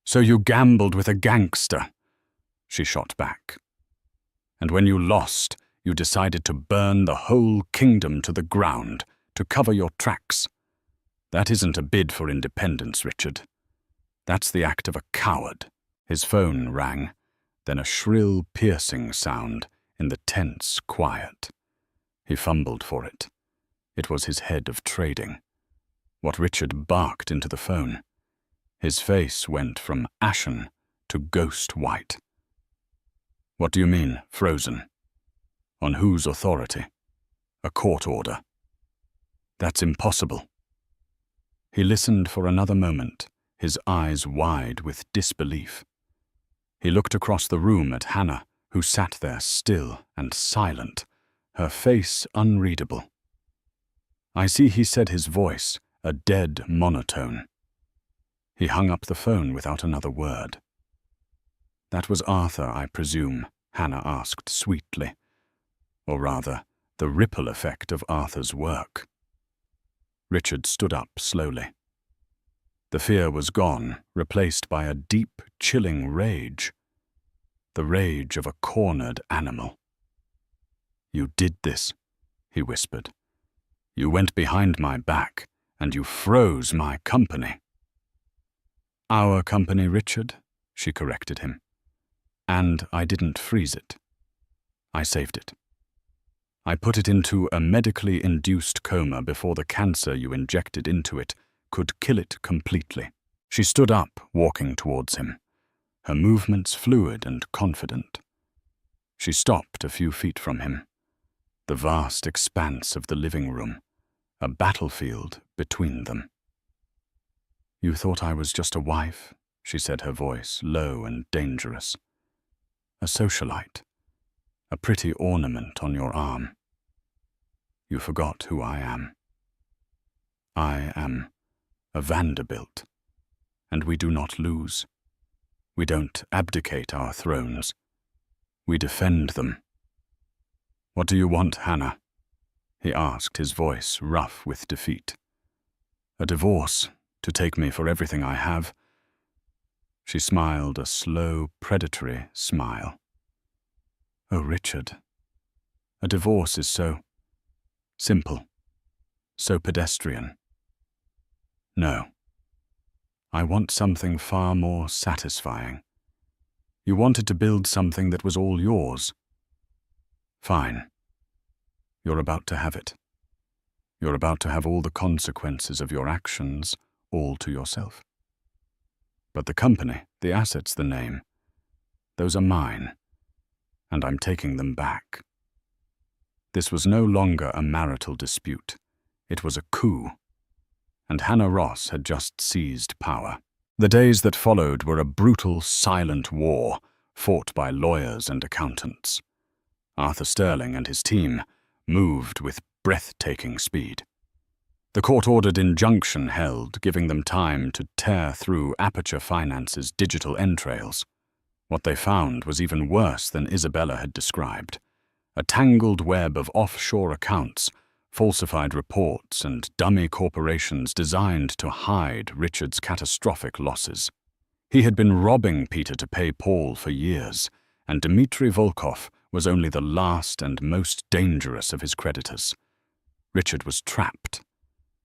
So you gambled with a gangster," she shot back. "And when you lost, you decided to burn the whole kingdom to the ground to cover your tracks. That isn't a bid for independence, Richard. That's the act of a coward. His phone rang, then a shrill, piercing sound in the tense quiet. He fumbled for it. It was his head of trading. What Richard barked into the phone. His face went from ashen to ghost white. What do you mean, frozen? On whose authority? A court order. That's impossible. He listened for another moment, his eyes wide with disbelief. He looked across the room at Hannah, who sat there still and silent, her face unreadable. I see, he said, his voice, a dead monotone. He hung up the phone without another word. That was Arthur, I presume, Hannah asked sweetly. Or rather, the ripple effect of Arthur's work. Richard stood up slowly. The fear was gone, replaced by a deep, chilling rage. The rage of a cornered animal. You did this, he whispered. You went behind my back, and you froze my company. Our company, Richard, she corrected him. And I didn't freeze it. I saved it. I put it into a medically induced coma before the cancer you injected into it could kill it completely. She stood up, walking towards him, her movements fluid and confident. She stopped a few feet from him. The vast expanse of the living room, a battlefield between them. You thought I was just a wife, she said, her voice low and dangerous. A socialite, a pretty ornament on your arm. You forgot who I am. I am a Vanderbilt, and we do not lose. We don't abdicate our thrones. We defend them. What do you want, Hannah? He asked, his voice rough with defeat. A divorce, to take me for everything I have. She smiled a slow, predatory smile. Oh, Richard, a divorce is so simple, so pedestrian. No, I want something far more satisfying. You wanted to build something that was all yours. Fine. You're about to have it. You're about to have all the consequences of your actions all to yourself. But the company, the assets, the name, those are mine, and I'm taking them back. This was no longer a marital dispute. It was a coup, and Hannah Ross had just seized power. The days that followed were a brutal, silent war fought by lawyers and accountants. Arthur Sterling and his team moved with breathtaking speed. The court-ordered injunction held, giving them time to tear through Aperture Finance's digital entrails. What they found was even worse than Isabella had described. A tangled web of offshore accounts, falsified reports, and dummy corporations designed to hide Richard's catastrophic losses. He had been robbing Peter to pay Paul for years, and Dmitry Volkov was only the last and most dangerous of his creditors. Richard was trapped.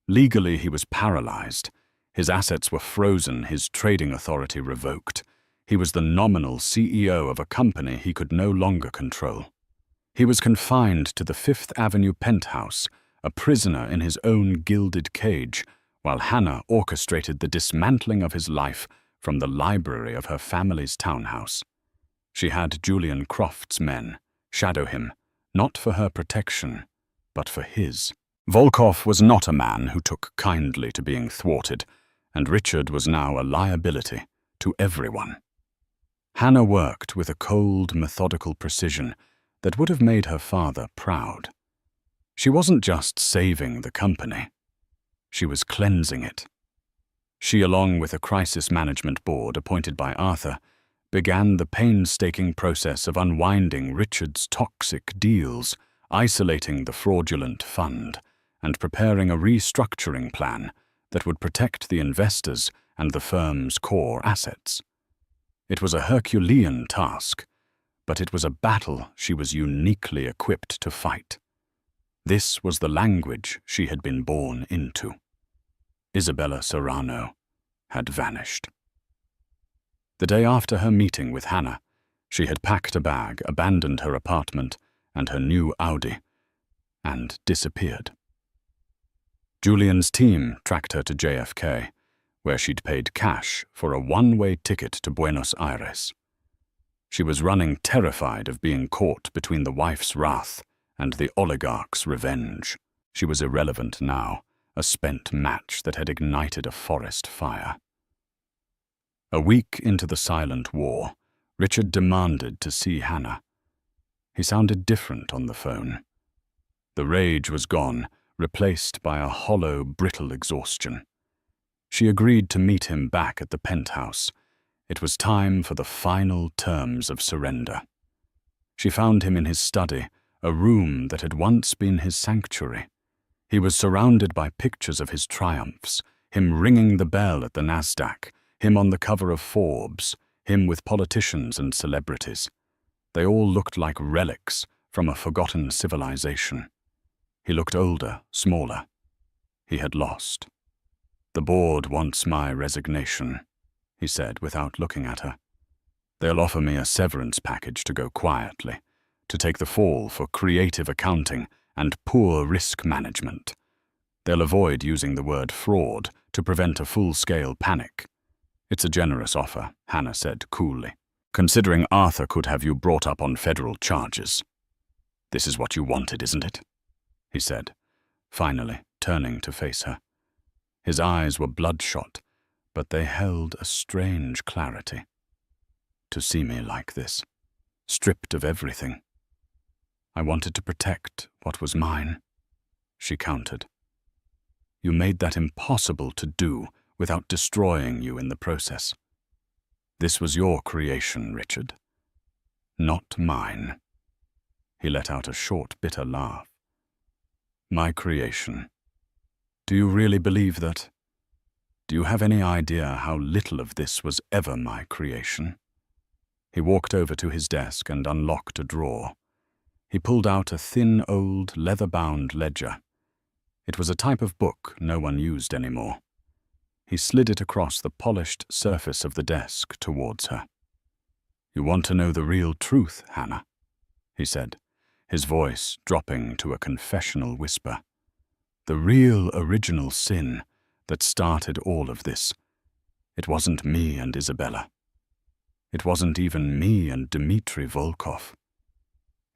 Legally, he was paralyzed. His assets were frozen, his trading authority revoked. He was the nominal CEO of a company he could no longer control. He was confined to the Fifth Avenue penthouse, a prisoner in his own gilded cage, while Hannah orchestrated the dismantling of his life from the library of her family's townhouse. She had Julian Croft's men shadow him, not for her protection, but for his. Volkov was not a man who took kindly to being thwarted, and Richard was now a liability to everyone. Hannah worked with a cold, methodical precision that would have made her father proud. She wasn't just saving the company. She was cleansing it. She, along with a crisis management board appointed by Arthur, began the painstaking process of unwinding Richard's toxic deals, isolating the fraudulent fund, and preparing a restructuring plan that would protect the investors and the firm's core assets. It was a Herculean task, but it was a battle she was uniquely equipped to fight. This was the language she had been born into. Isabella Serrano had vanished. The day after her meeting with Hannah, she had packed a bag, abandoned her apartment and her new Audi, and disappeared. Julian's team tracked her to JFK, where she'd paid cash for a one-way ticket to Buenos Aires. She was running terrified of being caught between the wife's wrath and the oligarch's revenge. She was irrelevant now, a spent match that had ignited a forest fire. A week into the silent war, Richard demanded to see Hannah. He sounded different on the phone. The rage was gone, replaced by a hollow, brittle exhaustion. She agreed to meet him back at the penthouse. It was time for the final terms of surrender. She found him in his study, a room that had once been his sanctuary. He was surrounded by pictures of his triumphs, him ringing the bell at the NASDAQ, him on the cover of Forbes, him with politicians and celebrities. They all looked like relics from a forgotten civilization. He looked older, smaller. He had lost. "The board wants my resignation," he said without looking at her. "They'll offer me a severance package to go quietly, to take the fall for creative accounting and poor risk management. They'll avoid using the word fraud to prevent a full-scale panic. It's a generous offer," Hannah said coolly, "considering Arthur could have you brought up on federal charges. This is what you wanted, isn't it?" he said, finally turning to face her. His eyes were bloodshot, but they held a strange clarity. "To see me like this, stripped of everything. I wanted to protect what was mine," she countered. "You made that impossible to do without destroying you in the process. This was your creation, Richard, not mine." He let out a short, bitter laugh. "My creation. Do you really believe that? Do you have any idea how little of this was ever my creation?" He walked over to his desk and unlocked a drawer. He pulled out a thin, old, leather-bound ledger. It was a type of book no one used anymore. He slid it across the polished surface of the desk towards her. "You want to know the real truth, Hannah?" he said, his voice dropping to a confessional whisper. "The real original sin that started all of this. It wasn't me and Isabella. It wasn't even me and Dmitri Volkov.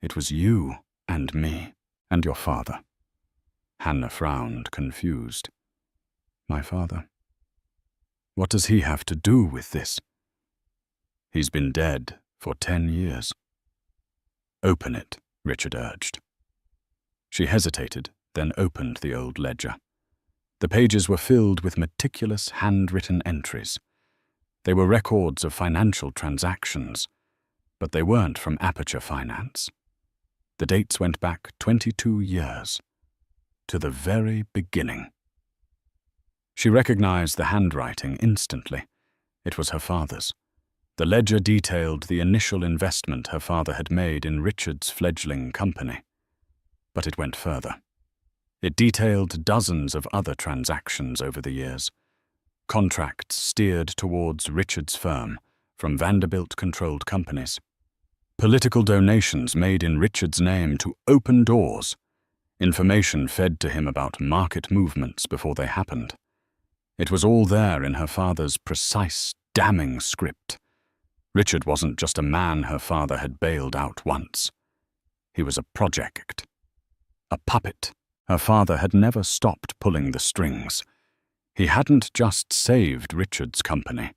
It was you and me and your father." Hannah frowned, confused. "My father? What does he have to do with this?" "He's been dead for 10 years. "Open it," Richard urged. She hesitated, then opened the old ledger. The pages were filled with meticulous handwritten entries. They were records of financial transactions, but they weren't from Aperture Finance. The dates went back 22 years, to the very beginning. She recognized the handwriting instantly. It was her father's. The ledger detailed the initial investment her father had made in Richard's fledgling company. But it went further. It detailed dozens of other transactions over the years. Contracts steered towards Richard's firm from Vanderbilt-controlled companies. Political donations made in Richard's name to open doors. Information fed to him about market movements before they happened. It was all there in her father's precise, damning script. Richard wasn't just a man her father had bailed out once. He was a project, a puppet. Her father had never stopped pulling the strings. He hadn't just saved Richard's company.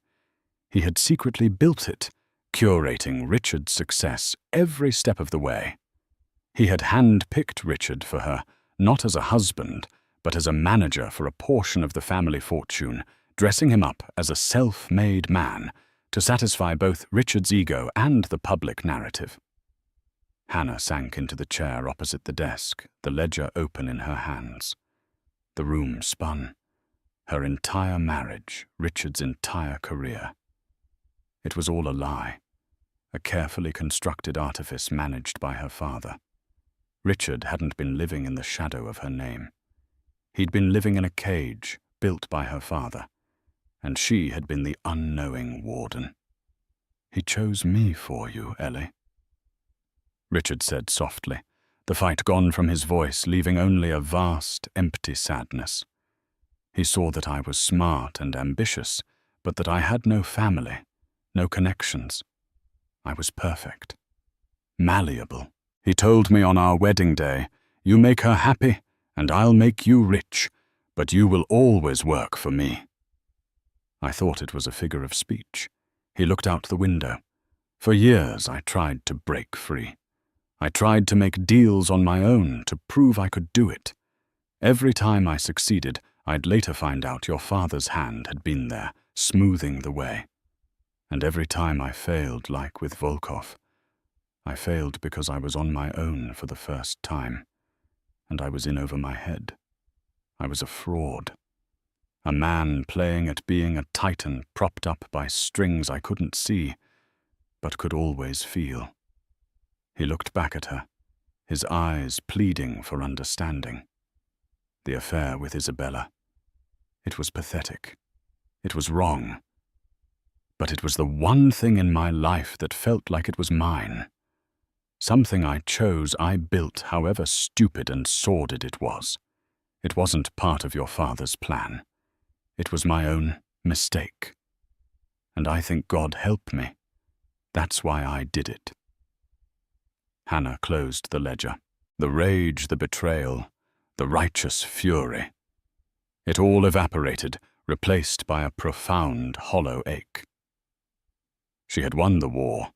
He had secretly built it, curating Richard's success every step of the way. He had hand-picked Richard for her, not as a husband, but as a manager for a portion of the family fortune, dressing him up as a self-made man to satisfy both Richard's ego and the public narrative. Hannah sank into the chair opposite the desk, the ledger open in her hands. The room spun. Her entire marriage, Richard's entire career. It was all a lie, a carefully constructed artifice managed by her father. Richard hadn't been living in the shadow of her name. He'd been living in a cage built by her father, and she had been the unknowing warden. He chose me for you, Ellie," Richard said softly, the fight gone from his voice, leaving only a vast, empty sadness. He saw that I was smart and ambitious, but that I had no family, no connections. I was perfect, malleable. He told me on our wedding day, "You make her happy, and I'll make you rich, but you will always work for me." I thought it was a figure of speech. He looked out the window. For years I tried to break free. I tried to make deals on my own to prove I could do it. Every time I succeeded, I'd later find out your father's hand had been there, smoothing the way. And every time I failed, like with Volkov, I failed because I was on my own for the first time, and I was in over my head. I was a fraud. A man playing at being a titan propped up by strings I couldn't see, but could always feel. He looked back at her, his eyes pleading for understanding. The affair with Isabella. It was pathetic. It was wrong. But it was the one thing in my life that felt like it was mine. Something I chose, I built, however stupid and sordid it was. It wasn't part of your father's plan. It was my own mistake. And I think God helped me. That's why I did it. Hannah closed the ledger. The rage, the betrayal, the righteous fury. It all evaporated, replaced by a profound, hollow ache. She had won the war,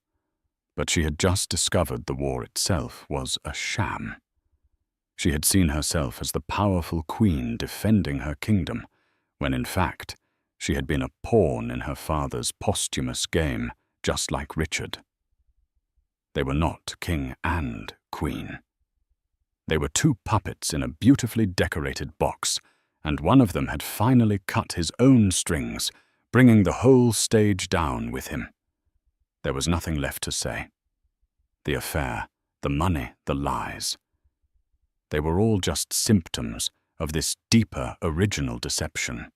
but she had just discovered the war itself was a sham. She had seen herself as the powerful queen defending her kingdom, when in fact she had been a pawn in her father's posthumous game, just like Richard. They were not king and queen. They were two puppets in a beautifully decorated box, and one of them had finally cut his own strings, bringing the whole stage down with him. There was nothing left to say. The affair, the money, the lies. They were all just symptoms of this deeper, original deception.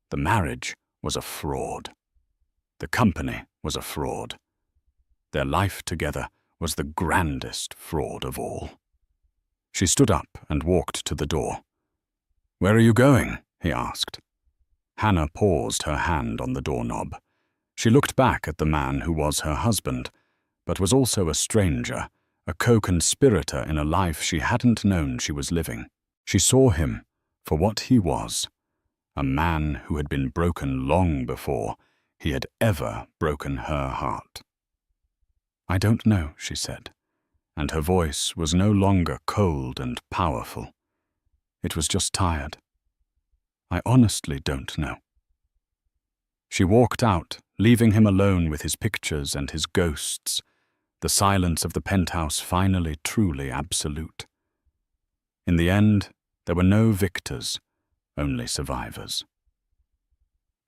The marriage was a fraud. The company was a fraud. Their life together was the grandest fraud of all. She stood up and walked to the door. "Where are you going?" he asked. Hannah paused, her hand on the doorknob. She looked back at the man who was her husband, but was also a stranger, a co-conspirator in a life she hadn't known she was living. She saw him for what he was, a man who had been broken long before he had ever broken her heart. "I don't know," she said, and her voice was no longer cold and powerful. It was just tired. "I honestly don't know." She walked out, leaving him alone with his pictures and his ghosts, the silence of the penthouse finally truly absolute. In the end, there were no victors, only survivors.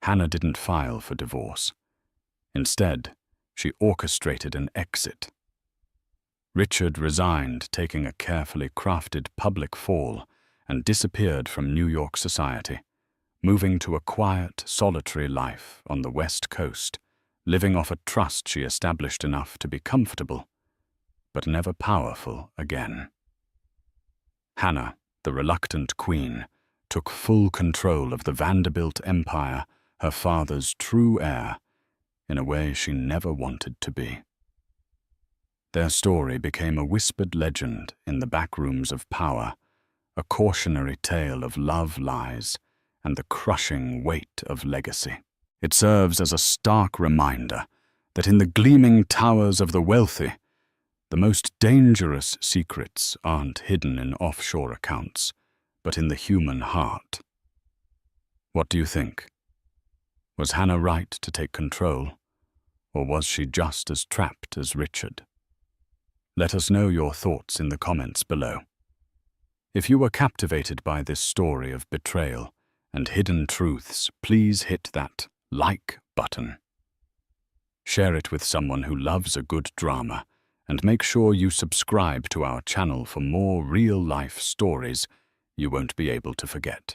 Hannah didn't file for divorce. Instead, she orchestrated an exit. Richard resigned, taking a carefully crafted public fall, and disappeared from New York society, moving to a quiet, solitary life on the West Coast, living off a trust she established enough to be comfortable, but never powerful again. Hannah, the reluctant queen, took full control of the Vanderbilt empire, her father's true heir, in a way she never wanted to be. Their story became a whispered legend in the back rooms of power, a cautionary tale of love lies and the crushing weight of legacy. It serves as a stark reminder that in the gleaming towers of the wealthy, the most dangerous secrets aren't hidden in offshore accounts, but in the human heart. What do you think? Was Hannah right to take control, or was she just as trapped as Richard? Let us know your thoughts in the comments below. If you were captivated by this story of betrayal and hidden truths, please hit that like button. Share it with someone who loves a good drama, and make sure you subscribe to our channel for more real-life stories you won't be able to forget.